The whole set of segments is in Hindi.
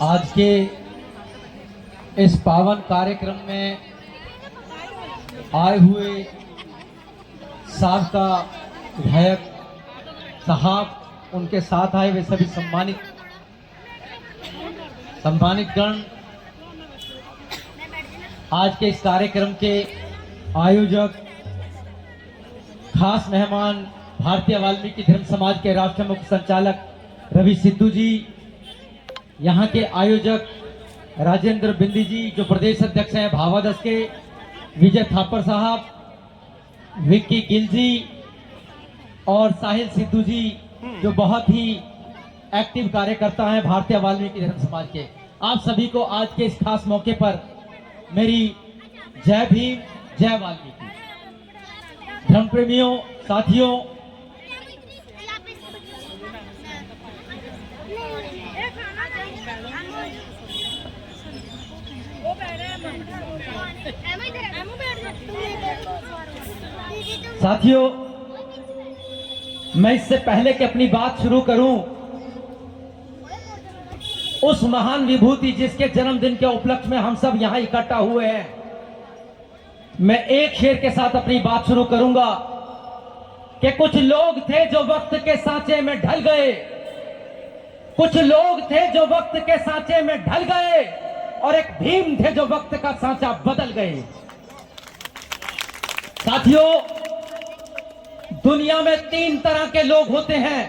आज के इस पावन कार्यक्रम में आए हुए साबका विधायक साहब, उनके साथ आए वे सभी सम्मानित गण, आज के इस कार्यक्रम के आयोजक, खास मेहमान भारतीय वाल्मीकि धर्म समाज के राष्ट्र मुख्य संचालक रवि सिद्धू जी, यहाँ के आयोजक राजेंद्र बिंदी जी जो प्रदेश अध्यक्ष हैं भावादस के, विजय थापर साहब, विक्की गिल जी और साहिल सिद्धू जी जो बहुत ही एक्टिव कार्यकर्ता हैं भारतीय वाल्मीकि धर्म समाज के। आप सभी को आज के इस खास मौके पर मेरी जय भीम, जय वाल्मीकि। धर्म प्रेमियों, साथियों, मैं इससे पहले कि अपनी बात शुरू करूं, उस महान विभूति जिसके जन्मदिन के उपलक्ष्य में हम सब यहां इकट्ठा हुए हैं, मैं एक शेर के साथ अपनी बात शुरू करूंगा कि कुछ लोग थे जो वक्त के सांचे में ढल गए, कुछ लोग थे जो वक्त के सांचे में ढल गए, और एक भीम थे जो वक्त का सांचा बदल गए। साथियों, दुनिया में 3 तरह के लोग होते हैं।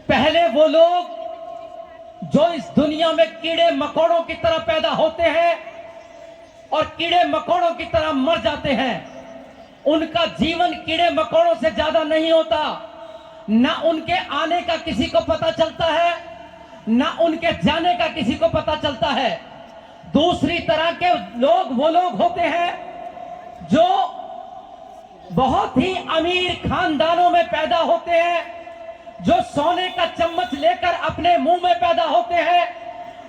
पहले वो लोग जो इस दुनिया में कीड़े मकोड़ों की तरह पैदा होते हैं और कीड़े मकोड़ों की तरह मर जाते हैं। उनका जीवन कीड़े मकोड़ों से ज्यादा नहीं होता, ना उनके आने का किसी को पता चलता है, ना उनके जाने का किसी को पता चलता है। दूसरी तरह के लोग वो लोग होते हैं जो बहुत ही अमीर खानदानों में पैदा होते हैं, जो सोने का चम्मच लेकर अपने मुंह में पैदा होते हैं।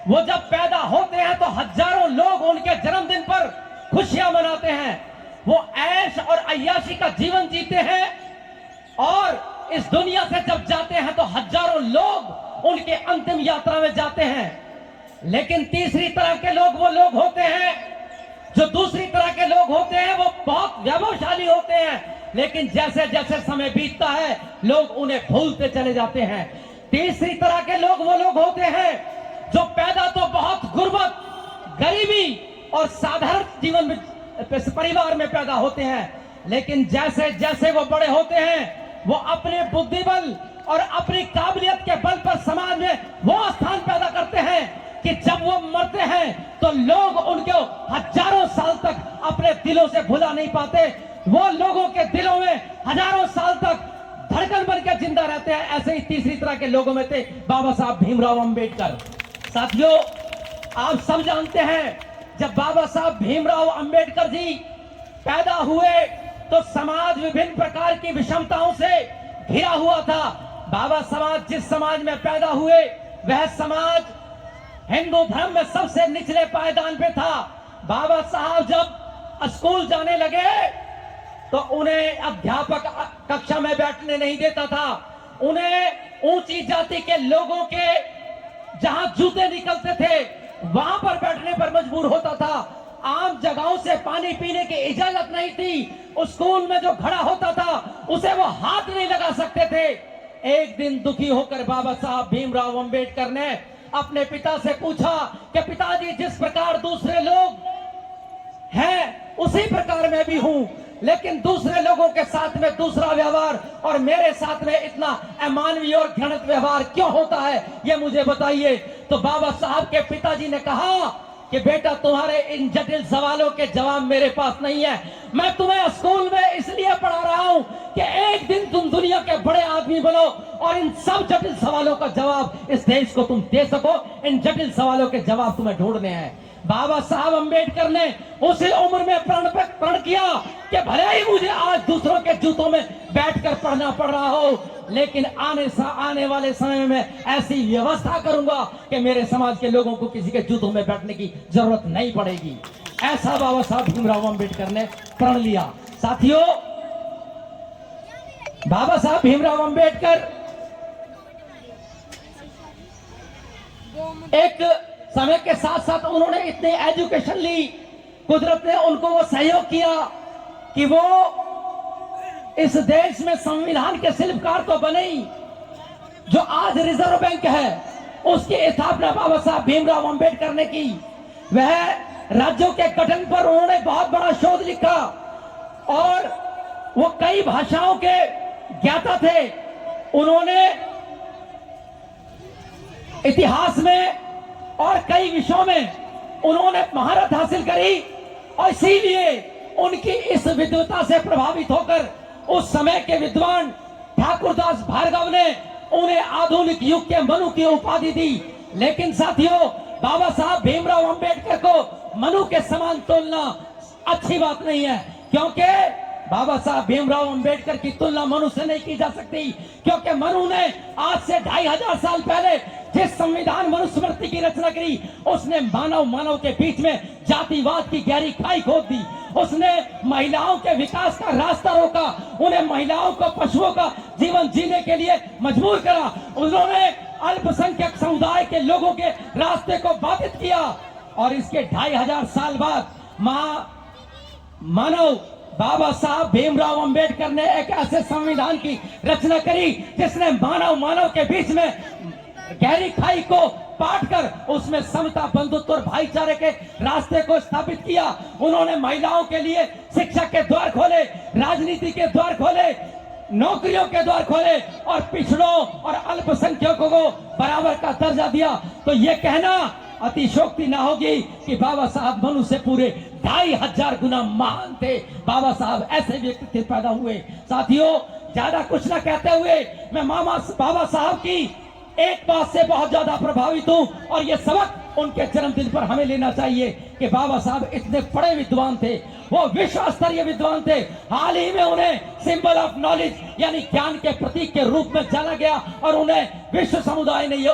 वो जब पैदा होते हैं तो हजारों लोग उनके जन्मदिन पर खुशियां मनाते हैं। वो ऐश और अय्याशी का जीवन जीते हैं और इस दुनिया से जब जाते हैं तो हजारों लोग उनके अंतिम यात्रा में जाते हैं। लेकिन तीसरी तरह के लोग वो लोग होते हैं जो दूसरी तरह के लोग होते हैं, वो बहुत वैभवशाली होते हैं, लेकिन जैसे जैसे समय बीतता है लोग उन्हें भूलते चले जाते हैं। तीसरी तरह के लोग वो लोग होते हैं जो पैदा तो बहुत गुर्बत, गरीबी और साधारण जीवन में परिवार में पैदा होते हैं, लेकिन जैसे जैसे वो बड़े होते हैं वो अपने बुद्धि बल और अपनी काबिलियत के बल पर समाज में वो स्थान पैदा करते हैं कि जब वो मरते हैं तो लोग उनको हजारों साल तक अपने दिलों से भुला नहीं पाते। वो लोगों के दिलों में हजारों साल तक धड़कन बन के जिंदा रहते हैं। ऐसे ही तीसरी तरह के लोगों में थे बाबा साहब भीमराव अंबेडकर। साथियों, आप सब जानते हैं जब बाबा साहब भीमराव अंबेडकर जी पैदा हुए तो समाज विभिन्न प्रकार की विषमताओं से घिरा हुआ था। बाबा समाज जिस समाज में पैदा हुए वह समाज हिंदू धर्म में सबसे निचले पायदान पे था। बाबा साहब जब स्कूल जाने लगे तो उन्हें अध्यापक कक्षा में बैठने नहीं देता था। उन्हें ऊंची जाति के लोगों के जहां जूते निकलते थे वहां पर बैठने पर मजबूर होता था। आम जगहों से पानी पीने की इजाजत नहीं थी। उस स्कूल में जो खड़ा होता था उसे वो हाथ नहीं लगा सकते थे। एक दिन दुखी होकर बाबा साहब भीमराव अंबेडकर ने अपने पिता से पूछा कि पिताजी, जिस प्रकार दूसरे लोग हैं उसी प्रकार मैं भी हूं, लेकिन दूसरे लोगों के साथ में दूसरा व्यवहार और मेरे साथ में इतना अमानवीय और घृणित व्यवहार क्यों होता है, ये मुझे बताइए। तो बाबा साहब के पिताजी ने कहा कि बेटा, तुम्हारे इन जटिल सवालों के जवाब मेरे पास नहीं है। मैं तुम्हें स्कूल में इसलिए पढ़ा रहा हूं कि एक दिन तुम दुनिया के बड़े आदमी बनो और इन सब जटिल सवालों का जवाब इस देश को तुम दे सको। इन जटिल सवालों के जवाब तुम्हें ढूंढने हैं। बाबा साहब अंबेडकर ने उसी उम्र में प्रण किया कि भले ही मुझे आज दूसरों के जूतों में बैठकर पढ़ना पड़ रहा हो, लेकिन आने वाले समय में ऐसी व्यवस्था करूंगा कि मेरे समाज के लोगों को किसी के जूतों में बैठने की जरूरत नहीं पड़ेगी। ऐसा बाबा साहब भीमराव अंबेडकर ने प्रण लिया। साथियों, बाबा साहब भीमराव अंबेडकर एक समय के साथ साथ उन्होंने इतने एजुकेशन ली, कुदरत ने उनको वो सहयोग किया कि वो इस देश में संविधान के शिल्पकार तो बने ही। जो आज रिजर्व बैंक है उसकी स्थापना बाबा साहब भीमराव अंबेडकर ने की। वह राज्यों के गठन पर उन्होंने बहुत बड़ा शोध लिखा और वो कई भाषाओं के ज्ञाता थे। उन्होंने इतिहास में और कई विषयों में उन्होंने महारत हासिल करी और इसीलिए उनकी इस विद्वता से प्रभावित होकर उस समय के विद्वान ठाकुरदास भार्गव ने उन्हें आधुनिक युग के मनु की उपाधि दी। लेकिन साथियों, बाबा साहब भीमराव अंबेडकर को मनु के समान तोलना अच्छी बात नहीं है, क्योंकि बाबा साहब भीमराव अंबेडकर की तुलना मनु से नहीं की जा सकती। क्योंकि मनु ने आज से 2500 साल पहले जिस संविधान मनुस्मृति की रचना करी, उसने मानव के बीच में जातिवाद की गहरी खाई खोद दी। उसने महिलाओं के विकास का रास्ता रोका, उन्हें महिलाओं को पशुओं का जीवन जीने के लिए मजबूर करा। उन्होंने अल्पसंख्यक समुदाय के लोगों के रास्ते को बाधित किया और इसके 2500 साल बाद मानव बाबा साहब भीमराव अंबेडकर ने एक ऐसे संविधान की रचना करी जिसने मानव के बीच में गहरी खाई को पाट कर उसमें समता, बंधुत्व और भाईचारे के रास्ते को स्थापित किया। उन्होंने महिलाओं के लिए शिक्षा के द्वार खोले, राजनीति के द्वार खोले, नौकरियों के द्वार खोले और पिछड़ों और अल्पसंख्यकों को बराबर का दर्जा दिया। तो ये कहना अतिशोक्ति ना होगी कि बाबा साहब मनु से पूरे 2500 गुना महान थे। बाबा साहब ऐसे व्यक्ति पैदा हुए। साथियों, ज्यादा कुछ ना कहते हुए मैं बाबा साहब की एक बात से बहुत ज्यादा प्रभावित हूं और ये सबक उनके जन्मदिन पर हमें लेना चाहिए कि बाबा साहब इतने बड़े विद्वान थे, वो विश्व स्तरीय विद्वान थे। हाल ही में उन्हें सिंबल ऑफ नॉलेज यानी ज्ञान के प्रतीक के रूप में जाना गया और उन्हें विश्व समुदाय ने यह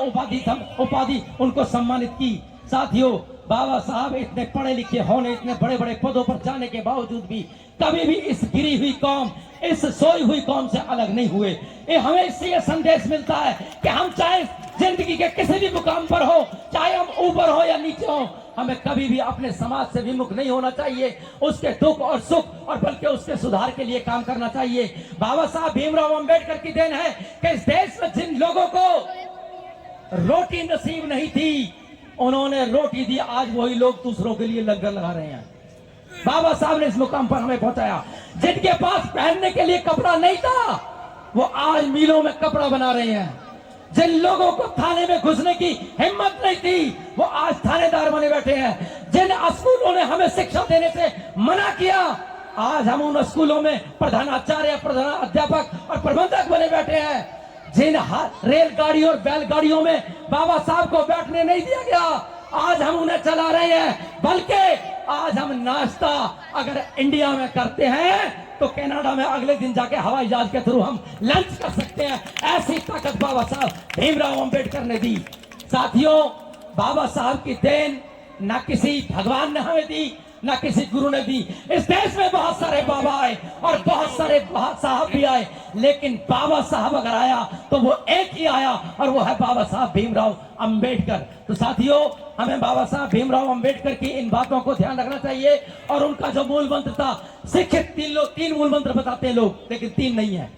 उपाधि उनको सम्मानित की। साथियों, बाबा साहब इतने पढ़े लिखे होने, इतने बड़े बड़े पदों पर जाने के बावजूद भी कभी भी इस गिरी हुई कौम, इस सोई हुई कौम से अलग नहीं हुए। ये हमें इससे यह संदेश मिलता है कि हम चाहे जिंदगी के किसी भी मुकाम पर हो, चाहे हम ऊपर हो या नीचे हो, हमें कभी भी अपने समाज से विमुख नहीं होना चाहिए। उसके दुख और सुख और बल्कि उसके सुधार के लिए काम करना चाहिए। बाबा साहब भीमराव अंबेडकर की देन है कि इस देश में जिन लोगों को रोटी नसीब नहीं थी, उन्होंने रोटी दी। आज वही लोग दूसरों के लिए लंगर लगा रहे हैं। बाबा साहब ने इस मुकाम पर हमें पहुंचाया। जिनके पास पहनने के लिए कपड़ा नहीं था, वो आज मिलों में कपड़ा बना रहे हैं। जिन लोगों को थाने में घुसने की हिम्मत नहीं थी, वो आज थानेदार बने बैठे हैं। जिन स्कूलों ने हमें शिक्षा देने से मना किया, आज हम उन स्कूलों में प्रधानाचार्य, प्रधान अध्यापक और प्रबंधक बने बैठे हैं। जिन रेलगाड़ी और बैलगाड़ियों में बाबा साहब को बैठने नहीं दिया गया, आज हम उन्हें चला रहे हैं। बल्कि आज हम नाश्ता अगर इंडिया में करते हैं तो कनाडा में अगले दिन जाके हवाई जहाज के थ्रू हम लंच कर सकते हैं। ऐसी ताकत बाबा साहब भीमराव अंबेडकर ने दी। साथियों, बाबा साहब की देन ना किसी भगवान ने हमें दी, ना किसी गुरु ने दी। इस देश में बहुत सारे बाबा आए और बहुत सारे साहब भी आए, लेकिन बाबा साहब अगर आया तो वो एक ही आया और वो है बाबा साहब भीमराव अंबेडकर। तो साथियों, हमें बाबा साहब भीमराव अंबेडकर की इन बातों को ध्यान रखना चाहिए। और उनका जो मूल मंत्र था, शिक्षित तीन मूल मंत्र बताते हैं लोग, लेकिन 3 नहीं है,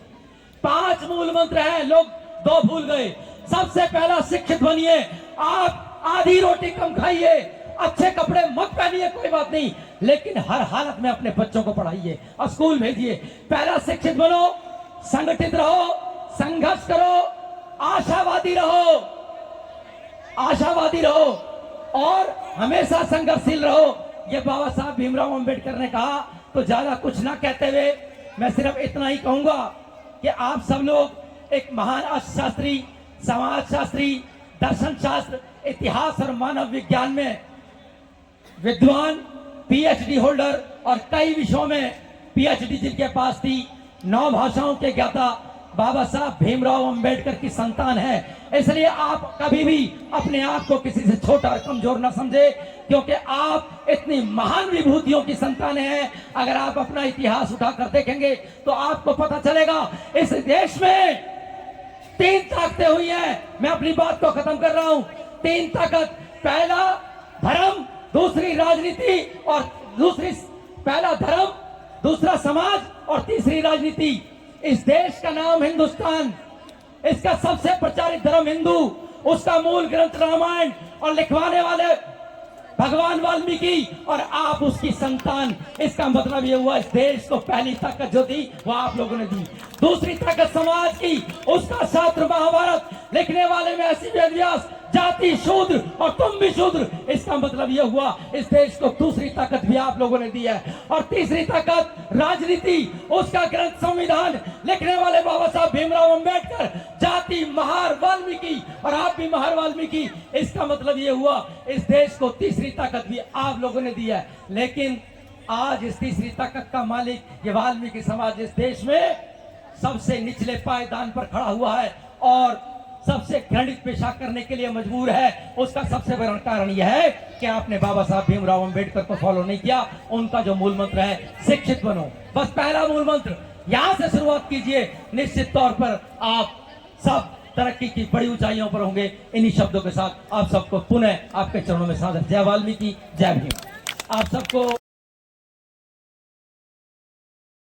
5 मूल मंत्र है, लोग 2 भूल गए। सबसे पहला, शिक्षित बनिए। आप आधी रोटी कम खाइए, अच्छे कपड़े मत पहनिए, कोई बात नहीं, लेकिन हर हालत में अपने बच्चों को पढ़ाइए और स्कूल भेजिए। पहला, शिक्षित बनो, संगठित रहो, संघर्ष करो, आशावादी रहो और हमेशा संघर्षशील रहो। ये बाबा साहब भीमराव अंबेडकर ने कहा। तो ज्यादा कुछ ना कहते हुए मैं सिर्फ इतना ही कहूंगा कि आप सब लोग एक महान अर्थशास्त्री, समाजशास्त्री, दर्शन शास्त्र, इतिहास और मानव विज्ञान में विद्वान, पीएचडी होल्डर और कई विषयों में पीएचडी जिनके पास थी, 9 भाषाओं के ज्ञाता बाबा साहब भीमराव अंबेडकर की संतान है। इसलिए आप कभी भी अपने आप को किसी से छोटा और कमजोर न समझे, क्योंकि आप इतनी महान विभूतियों की संतान हैं। अगर आप अपना इतिहास उठाकर देखेंगे तो आपको पता चलेगा इस देश में 3 ताकतें हुई हैं। मैं अपनी बात को खत्म कर रहा हूं। तीन ताकत, पहला धर्म, दूसरी राजनीति और पहला धर्म, दूसरा समाज और तीसरी राजनीति। इस देश का नाम हिंदुस्तान, इसका सबसे प्रचारित धर्म हिंदू, उसका मूल ग्रंथ रामायण और लिखवाने वाले भगवान वाल्मीकि और आप उसकी संतान। इसका मतलब ये हुआ इस देश को पहली ताकत जो दी वो आप लोगों ने दी। दूसरी ताकत समाज की, उसका शास्त्र महाभारत लिखने वाले में ऐसी वेद व्यास, जाति शूद्र और तुम भी शूद्र। इसका मतलब यह हुआ इस देश को दूसरी ताकत भी आप लोगों ने दी है। और तीसरी ताकत राजनीति, उसका ग्रंथ संविधान लिखने वाले बाबा साहब भीमराव अंबेडकर, जाति महार वाल्मीकि और आप भी महार वाल्मीकि। इसका मतलब यह हुआ इस देश को तीसरी ताकत भी आप लोगों ने दी है। लेकिन आज इस तीसरी ताकत का मालिक ये वाल्मीकि समाज इस देश में सबसे निचले पायदान पर खड़ा हुआ है और सबसे घृणित पेशा करने के लिए मजबूर है। उसका सबसे बड़ा कारण यह है कि आपने बाबा साहब भीमराव अंबेडकर को फॉलो नहीं किया। उनका जो मूल मंत्र है शिक्षित बनो, बस पहला मूल मंत्र यहां से शुरुआत कीजिए। निश्चित तौर पर आप सब तरक्की की बड़ी ऊंचाइयों पर होंगे। इन्हीं शब्दों के साथ आप सबको पुनः आपके चरणों में सादर जय वाल्मीकि, जय भीम। आप सबको